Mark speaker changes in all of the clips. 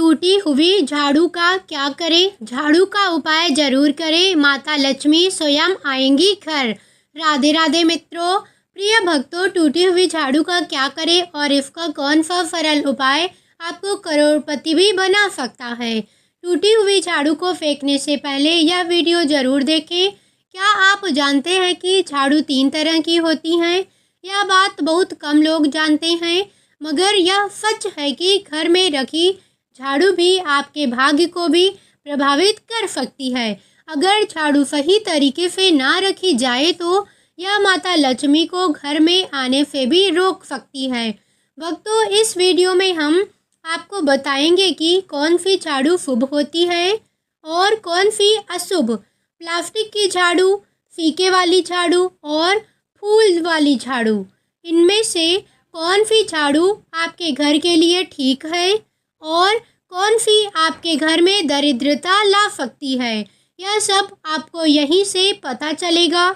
Speaker 1: टूटी हुई झाड़ू का क्या करें? झाड़ू का उपाय जरूर करें, माता लक्ष्मी स्वयं आएंगी घर। राधे राधे मित्रों, प्रिय भक्तों, टूटी हुई झाड़ू का क्या करें और इसका कौन सा सरल उपाय आपको करोड़पति भी बना सकता है। टूटी हुई झाड़ू को फेंकने से पहले यह वीडियो जरूर देखें। क्या आप जानते हैं कि झाड़ू 3 तरह की होती हैं? यह बात बहुत कम लोग जानते हैं, मगर यह सच है कि घर में रखी झाड़ू भी आपके भाग्य को भी प्रभावित कर सकती है। अगर झाड़ू सही तरीके से ना रखी जाए तो यह माता लक्ष्मी को घर में आने से भी रोक सकती है। भक्तों, इस वीडियो में हम आपको बताएंगे कि कौन सी झाड़ू शुभ होती है और कौन सी अशुभ। प्लास्टिक की झाड़ू, फीके वाली झाड़ू और फूल वाली झाड़ू, इनमें से कौन सी झाड़ू आपके घर के लिए ठीक है और कौन सी आपके घर में दरिद्रता ला सकती है, यह सब आपको यहीं से पता चलेगा।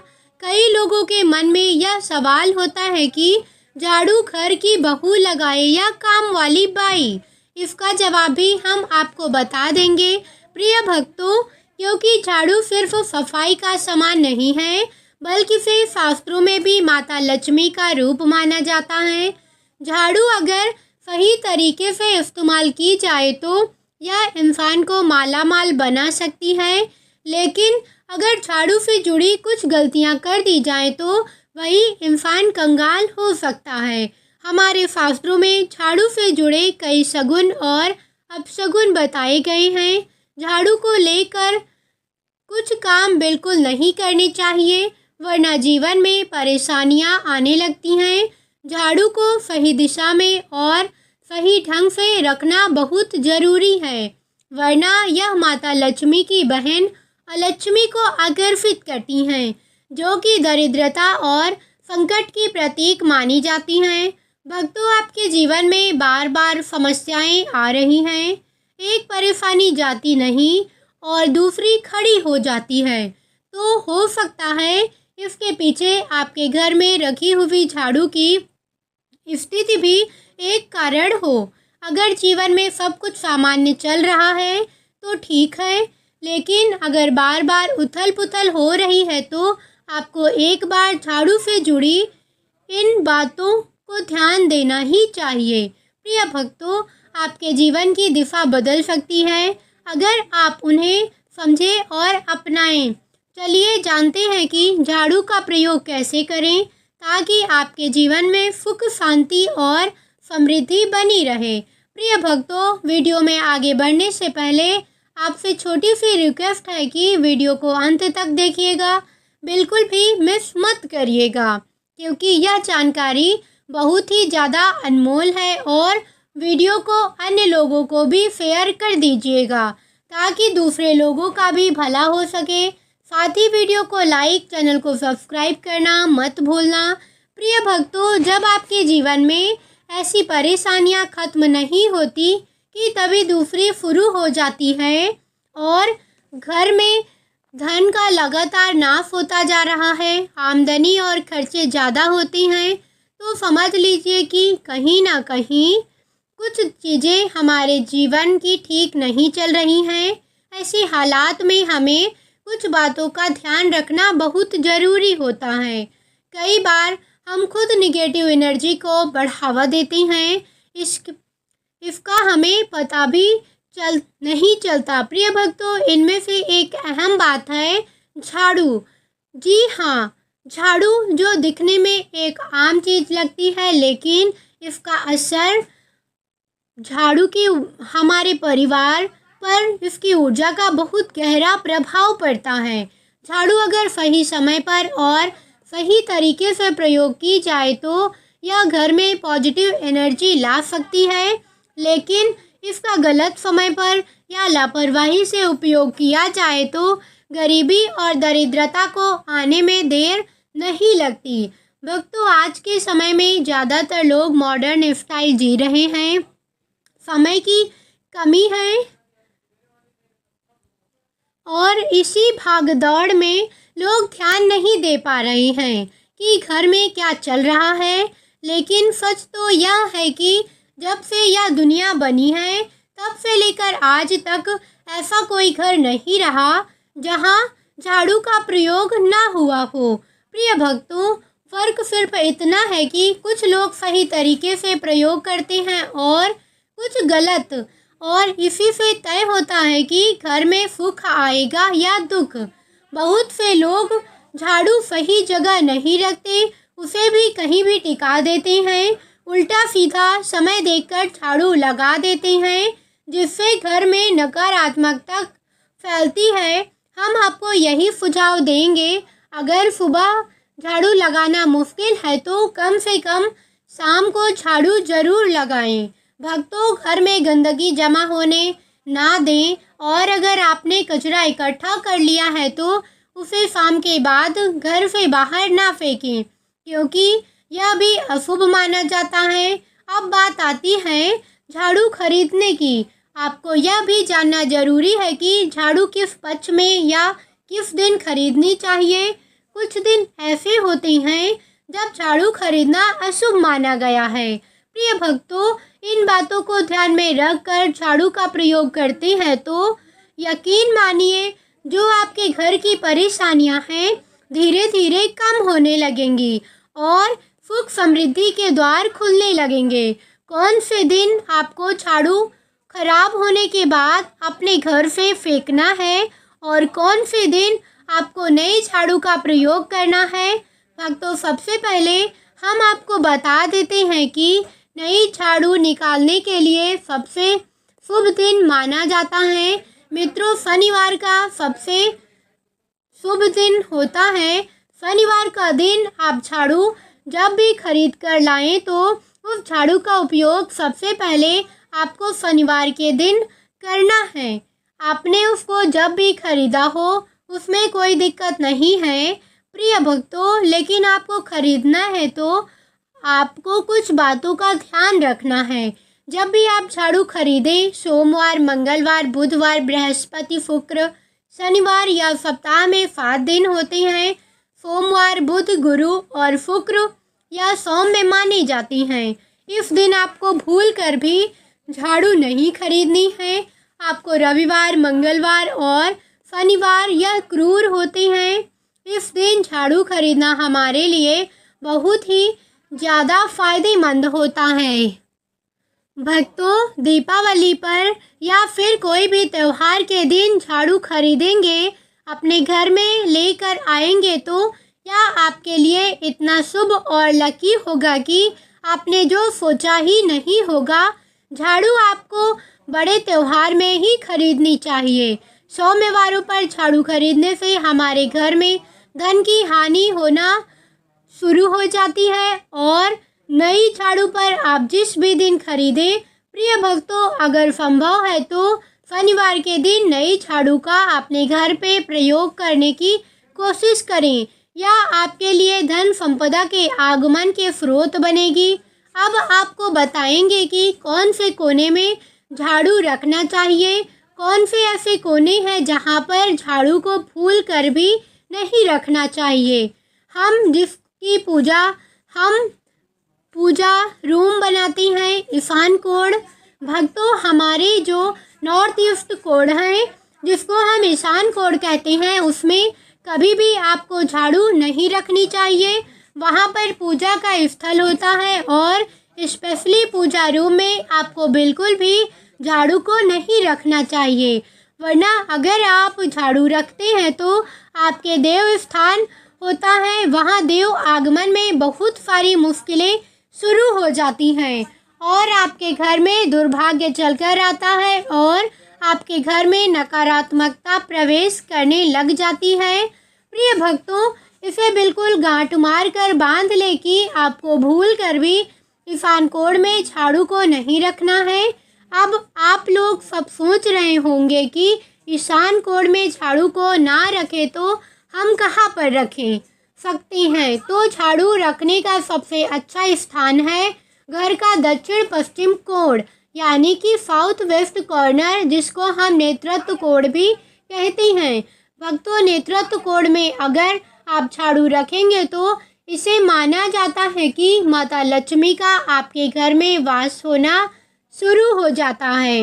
Speaker 1: कई लोगों के मन में यह सवाल होता है कि झाड़ू घर की बहू लगाए या काम वाली बाई। इसका जवाब भी हम आपको बता देंगे प्रिय भक्तों, क्योंकि झाड़ू सिर्फ सफाई का सामान नहीं है, बल्कि इसे शास्त्रों में भी माता लक्ष्मी का रूप माना जाता है। झाड़ू अगर सही तरीके से इस्तेमाल की जाए तो यह इंसान को मालामाल बना सकती है, लेकिन अगर झाड़ू से जुड़ी कुछ गलतियां कर दी जाए तो वही इंसान कंगाल हो सकता है। हमारे शास्त्रों में झाड़ू से जुड़े कई सगुन और अपशगुन बताए गए हैं। झाड़ू को लेकर कुछ काम बिल्कुल नहीं करने चाहिए, वरना जीवन में परेशानियां आने लगती हैं। झाड़ू को सही दिशा में और सही ढंग से रखना बहुत ज़रूरी है, वरना यह माता लक्ष्मी की बहन अलक्ष्मी को आकर्षित करती हैं, जो कि दरिद्रता और संकट की प्रतीक मानी जाती हैं। भक्तों, आपके जीवन में बार बार समस्याएं आ रही हैं, एक परेशानी जाती नहीं और दूसरी खड़ी हो जाती है, तो हो सकता है इसके पीछे आपके घर में रखी हुई झाड़ू की स्थिति भी एक कारण हो। अगर जीवन में सब कुछ सामान्य चल रहा है तो ठीक है, लेकिन अगर बार बार उथल पुथल हो रही है तो आपको एक बार झाड़ू से जुड़ी इन बातों को ध्यान देना ही चाहिए। प्रिय भक्तों, आपके जीवन की दिशा बदल सकती है अगर आप उन्हें समझें और अपनाएं। चलिए जानते हैं कि झाड़ू का प्रयोग कैसे करें ताकि आपके जीवन में सुख, शांति और समृद्धि बनी रहे। प्रिय भक्तों, वीडियो में आगे बढ़ने से पहले आपसे छोटी सी रिक्वेस्ट है कि वीडियो को अंत तक देखिएगा, बिल्कुल भी मिस मत करिएगा, क्योंकि यह जानकारी बहुत ही ज़्यादा अनमोल है। और वीडियो को अन्य लोगों को भी शेयर कर दीजिएगा ताकि दूसरे लोगों का भी भला हो सके। साथ ही वीडियो को लाइक, चैनल को सब्सक्राइब करना मत भूलना। प्रिय भक्तों, जब आपके जीवन में ऐसी परेशानियां खत्म नहीं होती कि तभी दूसरी शुरू हो जाती है और घर में धन का लगातार नाश होता जा रहा है, आमदनी और खर्चे ज़्यादा होती हैं, तो समझ लीजिए कि कहीं ना कहीं कुछ चीज़ें हमारे जीवन की ठीक नहीं चल रही हैं। ऐसे हालात में हमें कुछ बातों का ध्यान रखना बहुत ज़रूरी होता है। कई बार हम खुद निगेटिव एनर्जी को बढ़ावा देते हैं, इसका हमें पता भी नहीं चलता। प्रिय भक्तों, इनमें से एक अहम बात है झाड़ू। जी हाँ, झाड़ू जो दिखने में एक आम चीज़ लगती है, लेकिन इसका असर झाड़ू की हमारे परिवार पर इसकी ऊर्जा का बहुत गहरा प्रभाव पड़ता है। झाड़ू अगर सही समय पर और सही तरीके से प्रयोग की जाए तो यह घर में पॉजिटिव एनर्जी ला सकती है, लेकिन इसका गलत समय पर या लापरवाही से उपयोग किया जाए तो गरीबी और दरिद्रता को आने में देर नहीं लगती। भक्तों, आज के समय में ज़्यादातर लोग मॉडर्न स्टाइल जी रहे हैं, समय की कमी है और इसी भागदौड़ में लोग ध्यान नहीं दे पा रहे हैं कि घर में क्या चल रहा है। लेकिन सच तो यह है कि जब से यह दुनिया बनी है तब से लेकर आज तक ऐसा कोई घर नहीं रहा जहां झाड़ू का प्रयोग ना हुआ हो। प्रिय भक्तों, फर्क सिर्फ इतना है कि कुछ लोग सही तरीके से प्रयोग करते हैं और कुछ गलत, और इसी से तय होता है कि घर में सुख आएगा या दुख। बहुत से लोग झाड़ू सही जगह नहीं रखते, उसे भी कहीं भी टिका देते हैं, उल्टा सीधा समय देखकर झाड़ू लगा देते हैं, जिससे घर में नकारात्मकता फैलती है। हम आपको यही सुझाव देंगे, अगर सुबह झाड़ू लगाना मुश्किल है तो कम से कम शाम को झाड़ू जरूर लगाएं। भक्तों, घर में गंदगी जमा होने ना दें, और अगर आपने कचरा इकट्ठा कर लिया है तो उसे शाम के बाद घर से बाहर ना फेंकें, क्योंकि यह भी अशुभ माना जाता है। अब बात आती है झाड़ू खरीदने की। आपको यह भी जानना जरूरी है कि झाड़ू किस पक्ष में या किस दिन खरीदनी चाहिए। कुछ दिन ऐसे होते हैं जब झाड़ू खरीदना अशुभ माना गया है। प्रिय भक्तों, इन बातों को ध्यान में रखकर झाड़ू का प्रयोग करते हैं तो यकीन मानिए, जो आपके घर की परेशानियां हैं धीरे धीरे कम होने लगेंगी और सुख समृद्धि के द्वार खुलने लगेंगे। कौन से दिन आपको झाड़ू खराब होने के बाद अपने घर से फेंकना है और कौन से दिन आपको नई झाड़ू का प्रयोग करना है। भक्तों, सबसे पहले हम आपको बता देते हैं कि नई झाड़ू निकालने के लिए सबसे शुभ दिन माना जाता है। मित्रों, शनिवार का सबसे शुभ दिन होता है। शनिवार का दिन आप झाड़ू जब भी खरीद कर लाएं तो उस झाड़ू का उपयोग सबसे पहले आपको शनिवार के दिन करना है। आपने उसको जब भी खरीदा हो उसमें कोई दिक्कत नहीं है प्रिय भक्तों, लेकिन आपको खरीदना है तो आपको कुछ बातों का ध्यान रखना है। जब भी आप झाड़ू खरीदें, सोमवार, मंगलवार, बुधवार, बृहस्पति, शुक्र, शनिवार या सप्ताह में 7 दिन होते हैं। सोमवार, बुध, गुरु और शुक्र या सौम्य माने जाते हैं। इस दिन आपको भूल कर भी झाड़ू नहीं खरीदनी है। आपको रविवार, मंगलवार और शनिवार यह क्रूर होते हैं। इस दिन झाड़ू खरीदना हमारे लिए बहुत ही ज़्यादा फायदेमंद होता है। भक्तों, दीपावली पर या फिर कोई भी त्यौहार के दिन झाड़ू खरीदेंगे, अपने घर में लेकर आएंगे तो यह आपके लिए इतना शुभ और लकी होगा कि आपने जो सोचा ही नहीं होगा। झाड़ू आपको बड़े त्यौहार में ही खरीदनी चाहिए। सोमवारों पर झाड़ू खरीदने से हमारे घर में धन की हानि होना शुरू हो जाती है और नई झाड़ू पर आप जिस भी दिन खरीदें, प्रिय भक्तों, अगर संभव है तो शनिवार के दिन नई झाड़ू का अपने घर पे प्रयोग करने की कोशिश करें। यह आपके लिए धन संपदा के आगमन के स्रोत बनेगी। अब आपको बताएंगे कि कौन से कोने में झाड़ू रखना चाहिए, कौन से ऐसे कोने हैं जहां पर झाड़ू को भूल कर भी नहीं रखना चाहिए। हम पूजा रूम बनाते हैं ईशान कोण। भक्तों, हमारे जो नॉर्थ ईस्ट कोण है, जिसको हम ईशान कोण कहते हैं, उसमें कभी भी आपको झाड़ू नहीं रखनी चाहिए। वहाँ पर पूजा का स्थल होता है और स्पेशली पूजा रूम में आपको बिल्कुल भी झाड़ू को नहीं रखना चाहिए, वरना अगर आप झाड़ू रखते हैं तो आपके देव स्थान होता है, वहाँ देव आगमन में बहुत सारी मुश्किलें शुरू हो जाती हैं और आपके घर में दुर्भाग्य चलकर आता है और आपके घर में नकारात्मकता प्रवेश करने लग जाती है। प्रिय भक्तों, इसे बिल्कुल गांठ मार कर बांध ले कि आपको भूल कर भी ईशान कोण में झाड़ू को नहीं रखना है। अब आप लोग सब सोच रहे होंगे कि ईशान कोण में झाड़ू को ना रखें तो हम कहाँ पर रखें सकते हैं। तो झाड़ू रखने का सबसे अच्छा स्थान है घर का दक्षिण पश्चिम कोण, यानी कि साउथ वेस्ट कॉर्नर, जिसको हम नेतृत्व कोण भी कहते हैं। भक्तों, नेतृत्व कोण में अगर आप झाड़ू रखेंगे तो इसे माना जाता है कि माता लक्ष्मी का आपके घर में वास होना शुरू हो जाता है।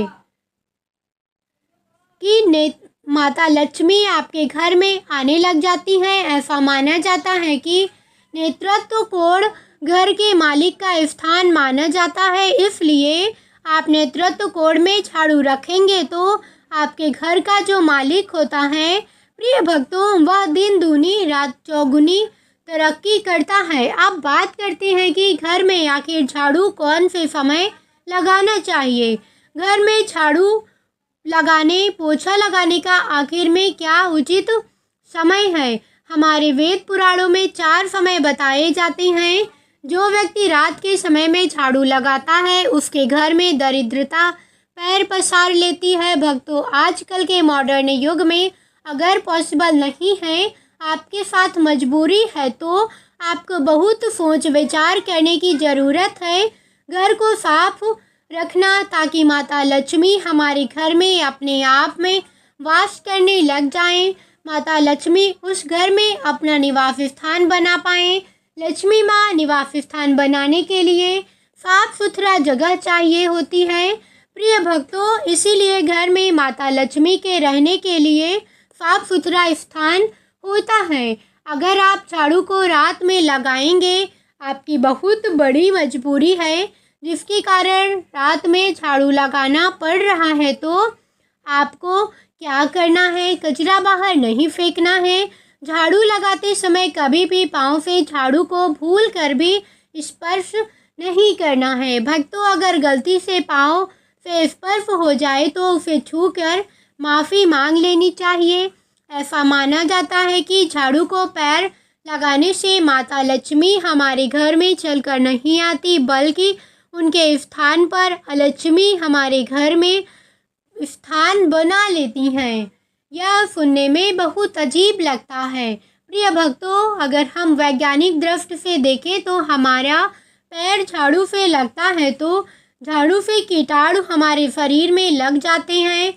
Speaker 1: कि माता लक्ष्मी आपके घर में आने लग जाती हैं। ऐसा माना जाता है कि नेतृत्व कोण घर के मालिक का स्थान माना जाता है, इसलिए आप नेतृत्व कोण में झाड़ू रखेंगे तो आपके घर का जो मालिक होता है प्रिय भक्तों, वह दिन दूनी रात चौगुनी तरक्की करता है। अब बात करते हैं कि घर में आखिर झाड़ू कौन से समय लगाना चाहिए। घर में झाड़ू लगाने, पोछा लगाने का आखिर में क्या उचित समय है। हमारे वेद पुराणों में 4 समय बताए जाते हैं। जो व्यक्ति रात के समय में झाड़ू लगाता है उसके घर में दरिद्रता पैर पसार लेती है। भक्तों, आजकल के मॉडर्न युग में अगर पॉसिबल नहीं है, आपके साथ मजबूरी है, तो आपको बहुत सोच विचार करने की ज़रूरत है। घर को साफ रखना ताकि माता लक्ष्मी हमारे घर में अपने आप में वास करने लग जाएं। माता लक्ष्मी उस घर में अपना निवास स्थान बना पाएं। लक्ष्मी माँ निवास स्थान बनाने के लिए साफ सुथरा जगह चाहिए होती है। प्रिय भक्तों, इसीलिए घर में माता लक्ष्मी के रहने के लिए साफ सुथरा स्थान होता है। अगर आप झाड़ू को रात में लगाएंगे, आपकी बहुत बड़ी मजबूरी है जिसके कारण रात में झाड़ू लगाना पड़ रहा है, तो आपको क्या करना है, कचरा बाहर नहीं फेंकना है। झाड़ू लगाते समय कभी भी पाँव से झाड़ू को भूल कर भी स्पर्श नहीं करना है। भक्तों, अगर गलती से पाँव से स्पर्श हो जाए तो उसे छूकर माफ़ी मांग लेनी चाहिए। ऐसा माना जाता है कि झाड़ू को पैर लगाने से माता लक्ष्मी हमारे घर में चलकर नहीं आती, बल्कि उनके स्थान पर अलक्ष्मी हमारे घर में स्थान बना लेती हैं। यह सुनने में बहुत अजीब लगता है। प्रिय भक्तों, अगर हम वैज्ञानिक दृष्टि से देखें तो हमारा पैर झाड़ू से लगता है तो झाड़ू से कीटाणु हमारे शरीर में लग जाते हैं।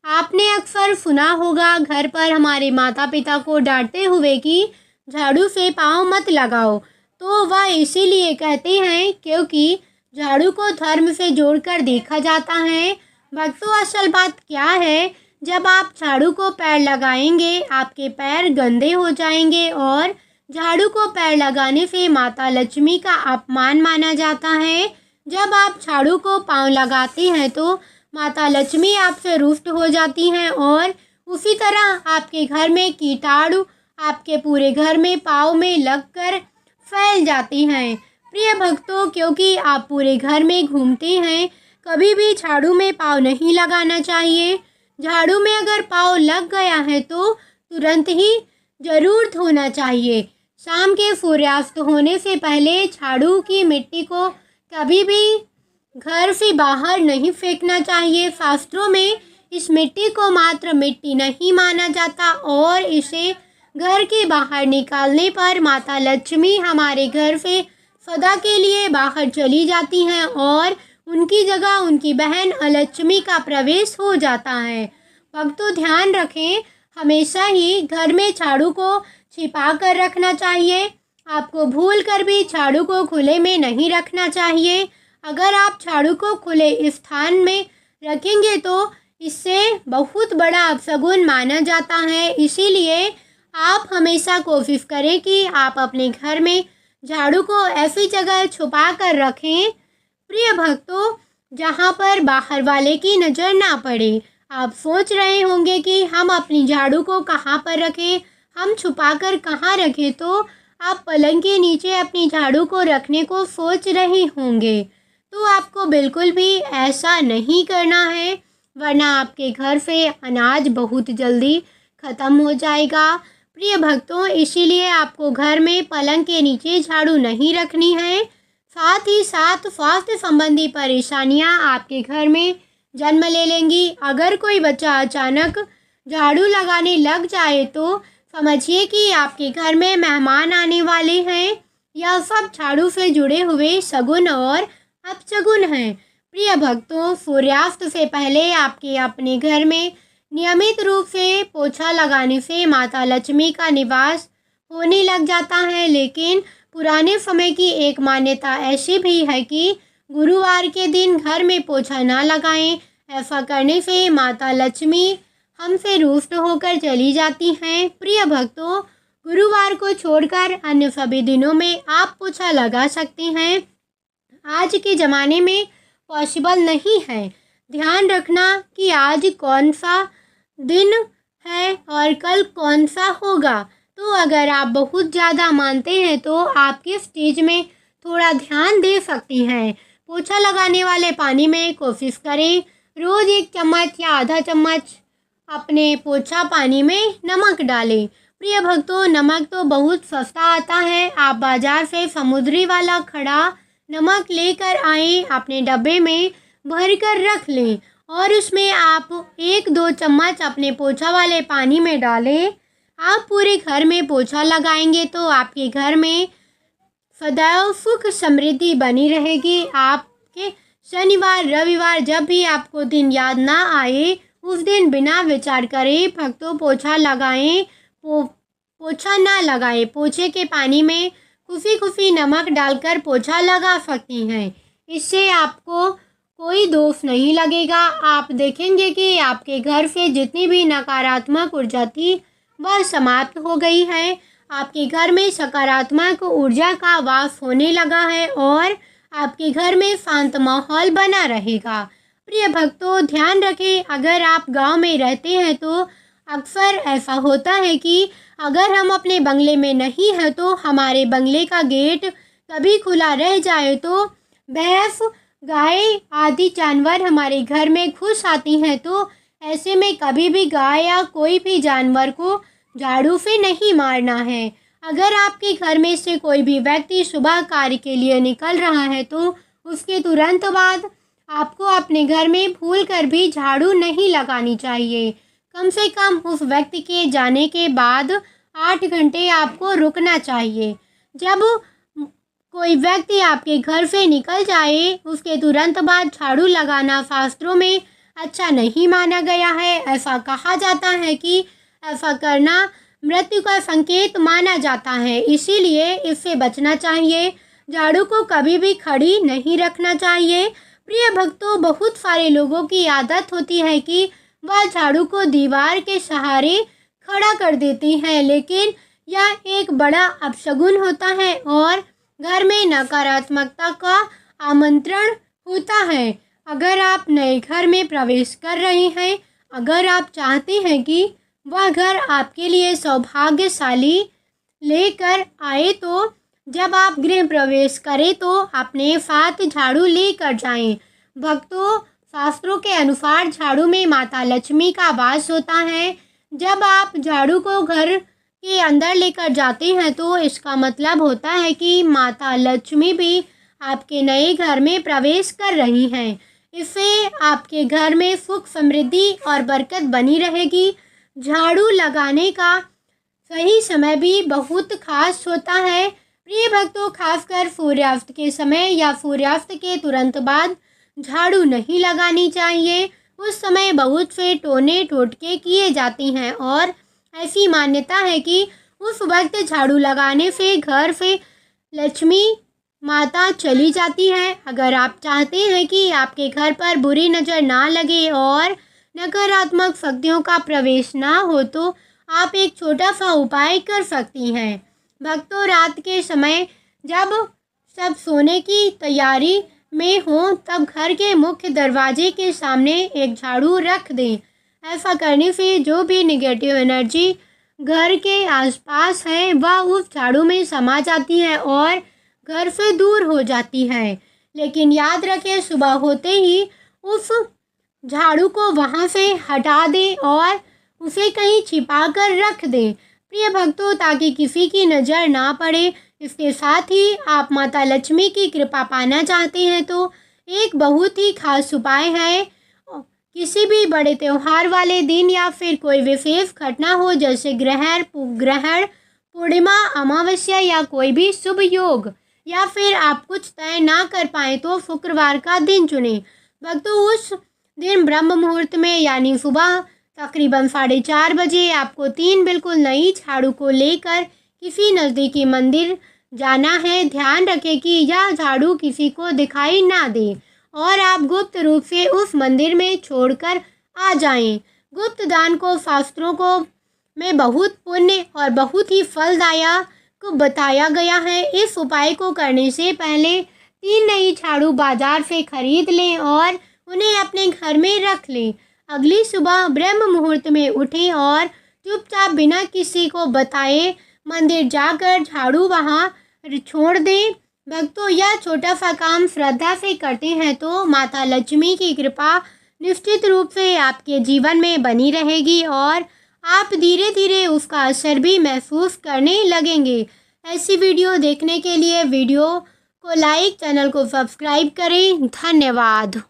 Speaker 1: आपने अक्सर सुना होगा घर पर हमारे माता पिता को डांटते हुए कि झाड़ू से पाँव मत लगाओ, तो वह इसीलिए कहते हैं क्योंकि झाड़ू को धर्म से जोड़कर देखा जाता है। भक्तों, असल बात क्या है, जब आप झाड़ू को पैर लगाएंगे आपके पैर गंदे हो जाएंगे और झाड़ू को पैर लगाने से माता लक्ष्मी का अपमान माना जाता है। जब आप झाड़ू को पाँव लगाते हैं तो माता लक्ष्मी आपसे रुष्ट हो जाती हैं और उसी तरह आपके घर में कीटाणु आपके पूरे घर में पाँव में लगकर फैल जाती हैं। प्रिय भक्तों, क्योंकि आप पूरे घर में घूमते हैं, कभी भी झाड़ू में पाँव नहीं लगाना चाहिए। झाड़ू में अगर पाँव लग गया है तो तुरंत ही ज़रूर धोना चाहिए। शाम के सूर्यास्त होने से पहले झाड़ू की मिट्टी को कभी भी घर से बाहर नहीं फेंकना चाहिए। शास्त्रों में इस मिट्टी को मात्र मिट्टी नहीं माना जाता और इसे घर के बाहर निकालने पर माता लक्ष्मी हमारे घर से सदा के लिए बाहर चली जाती हैं और उनकी जगह उनकी बहन अलक्ष्मी का प्रवेश हो जाता है। भक्तों, ध्यान रखें, हमेशा ही घर में झाड़ू को छिपा कर रखना चाहिए। आपको भूल कर भी झाड़ू को खुले में नहीं रखना चाहिए। अगर आप झाड़ू को खुले स्थान में रखेंगे तो इससे बहुत बड़ा अपशगुन माना जाता है। इसीलिए आप हमेशा कोशिश करें कि आप अपने घर में झाड़ू को ऐसी जगह छुपा कर रखें, प्रिय भक्तों, जहां पर बाहर वाले की नज़र ना पड़े। आप सोच रहे होंगे कि हम अपनी झाड़ू को कहां पर रखें, हम छुपा कर कहाँ रखें, तो आप पलंग के नीचे अपनी झाड़ू को रखने को सोच रहे होंगे। तो आपको बिल्कुल भी ऐसा नहीं करना है, वरना आपके घर से अनाज बहुत जल्दी ख़त्म हो जाएगा। प्रिय भक्तों, इसीलिए आपको घर में पलंग के नीचे झाड़ू नहीं रखनी है। साथ ही साथ स्वास्थ्य संबंधी परेशानियां आपके घर में जन्म ले लेंगी। अगर कोई बच्चा अचानक झाड़ू लगाने लग जाए तो समझिए कि आपके घर में मेहमान आने वाले हैं। यह सब झाड़ू से जुड़े हुए शगुन और अपशगुन हैं। प्रिय भक्तों, सूर्यास्त से पहले आपके अपने घर में नियमित रूप से पोछा लगाने से माता लक्ष्मी का निवास होने लग जाता है। लेकिन पुराने समय की एक मान्यता ऐसी भी है कि गुरुवार के दिन घर में पोछा ना लगाएं। ऐसा करने से माता लक्ष्मी हमसे रुष्ट होकर चली जाती हैं। प्रिय भक्तों, गुरुवार को छोड़कर अन्य सभी दिनों में आप पोछा लगा सकते हैं। आज के ज़माने में पॉसिबल नहीं है। ध्यान रखना कि आज कौन सा दिन है और कल कौन सा होगा। तो अगर आप बहुत ज़्यादा मानते हैं तो आपके स्टेज में थोड़ा ध्यान दे सकती हैं। पोछा लगाने वाले पानी में कोशिश करें रोज़ 1 चम्मच या आधा चम्मच अपने पोछा पानी में नमक डालें। प्रिय भक्तों, नमक तो बहुत सस्ता आता है। आप बाज़ार से समुद्री वाला खड़ा नमक लेकर आएँ, अपने डब्बे में भर कर रख लें और उसमें आप 1-2 चम्मच अपने पोछा वाले पानी में डालें। आप पूरे घर में पोछा लगाएंगे तो आपके घर में सदैव सुख समृद्धि बनी रहेगी। आपके शनिवार रविवार जब भी आपको दिन याद ना आए, उस दिन बिना विचार करे भक्तों पोछा लगाएं। पोछा ना लगाएं, पोछे के पानी में खुशी नमक डालकर पोछा लगा सकती हैं। इससे आपको कोई दोष नहीं लगेगा। आप देखेंगे कि आपके घर से जितनी भी नकारात्मक ऊर्जा थी वह समाप्त हो गई है। आपके घर में सकारात्मक ऊर्जा का वास होने लगा है और आपके घर में शांत माहौल बना रहेगा। प्रिय भक्तों, ध्यान रखें, अगर आप गांव में रहते हैं तो अक्सर ऐसा होता है कि अगर हम अपने बंगले में नहीं हैं तो हमारे बंगले का गेट कभी खुला रह जाए तो भैंस, गाय आदि जानवर हमारे घर में घुस आती हैं। तो ऐसे में कभी भी गाय या कोई भी जानवर को झाड़ू से नहीं मारना है। अगर आपके घर में से कोई भी व्यक्ति सुबह कार्य के लिए निकल रहा है तो उसके तुरंत बाद आपको अपने घर में भूल कर भी झाड़ू नहीं लगानी चाहिए। कम से कम उस व्यक्ति के जाने के बाद 8 घंटे आपको रुकना चाहिए। जब कोई व्यक्ति आपके घर से निकल जाए उसके तुरंत बाद झाड़ू लगाना शास्त्रों में अच्छा नहीं माना गया है। ऐसा कहा जाता है कि ऐसा करना मृत्यु का संकेत माना जाता है, इसीलिए इससे बचना चाहिए। झाड़ू को कभी भी खड़ी नहीं रखना चाहिए। प्रिय भक्तों, बहुत सारे लोगों की आदत होती है कि वह झाड़ू को दीवार के सहारे खड़ा कर देती हैं, लेकिन यह एक बड़ा अपशगुन होता है और घर में नकारात्मकता का आमंत्रण होता है। अगर आप नए घर में प्रवेश कर रहे हैं, अगर आप चाहते हैं कि वह घर आपके लिए सौभाग्यशाली लेकर आए तो जब आप गृह प्रवेश करें तो अपने साथ झाड़ू लेकर जाएं। भक्तों, शास्त्रों के अनुसार झाड़ू में माता लक्ष्मी का वास होता है। जब आप झाड़ू को घर के अंदर लेकर जाते हैं तो इसका मतलब होता है कि माता लक्ष्मी भी आपके नए घर में प्रवेश कर रही हैं। इससे आपके घर में सुख समृद्धि और बरकत बनी रहेगी। झाड़ू लगाने का सही समय भी बहुत खास होता है। प्रिय भक्तों, खासकर सूर्यास्त के समय या सूर्यास्त के तुरंत बाद झाड़ू नहीं लगानी चाहिए। उस समय बहुत से टोने टोटके किए जाते हैं और ऐसी मान्यता है कि उस वक्त झाड़ू लगाने से घर से लक्ष्मी माता चली जाती है। अगर आप चाहते हैं कि आपके घर पर बुरी नज़र ना लगे और नकारात्मक शक्तियों का प्रवेश ना हो तो आप एक छोटा सा उपाय कर सकती हैं। भक्तों, रात के समय जब सब सोने की तैयारी में हो तब घर के मुख्य दरवाजे के सामने एक झाड़ू रख दें। ऐसा करने से जो भी नेगेटिव एनर्जी घर के आसपास है वह उस झाड़ू में समा जाती है और घर से दूर हो जाती है। लेकिन याद रखें, सुबह होते ही उस झाड़ू को वहां से हटा दें और उसे कहीं छिपा कर रख दें। प्रिय भक्तों, ताकि किसी की नज़र ना पड़े। इसके साथ ही आप माता लक्ष्मी की कृपा पाना चाहते हैं तो एक बहुत ही खास उपाय है। किसी भी बड़े त्यौहार वाले दिन या फिर कोई विशेष घटना हो जैसे ग्रहण, पूर्णिमा, अमावस्या या कोई भी शुभ योग, या फिर आप कुछ तय ना कर पाएँ तो शुक्रवार का दिन चुनें। भक्तों, उस दिन ब्रह्म मुहूर्त में यानी सुबह तकरीबन 4:30 बजे आपको 3 बिल्कुल नई झाड़ू को लेकर किसी नज़दीकी मंदिर जाना है। ध्यान रखें कि यह झाड़ू किसी को दिखाई ना दे और आप गुप्त रूप से उस मंदिर में छोड़कर आ जाएं। गुप्त दान को शास्त्रों को में बहुत पुण्य और बहुत ही फलदायक बताया गया है। इस उपाय को करने से पहले 3 नई झाड़ू बाजार से खरीद लें और उन्हें अपने घर में रख लें। अगली सुबह ब्रह्म मुहूर्त में उठें और चुपचाप बिना किसी को बताए मंदिर जाकर झाड़ू वहां छोड़ दें। भक्तों, यह छोटा सा काम श्रद्धा से करते हैं तो माता लक्ष्मी की कृपा निश्चित रूप से आपके जीवन में बनी रहेगी और आप धीरे धीरे उसका असर भी महसूस करने लगेंगे। ऐसी वीडियो देखने के लिए वीडियो को लाइक, चैनल को सब्सक्राइब करें। धन्यवाद।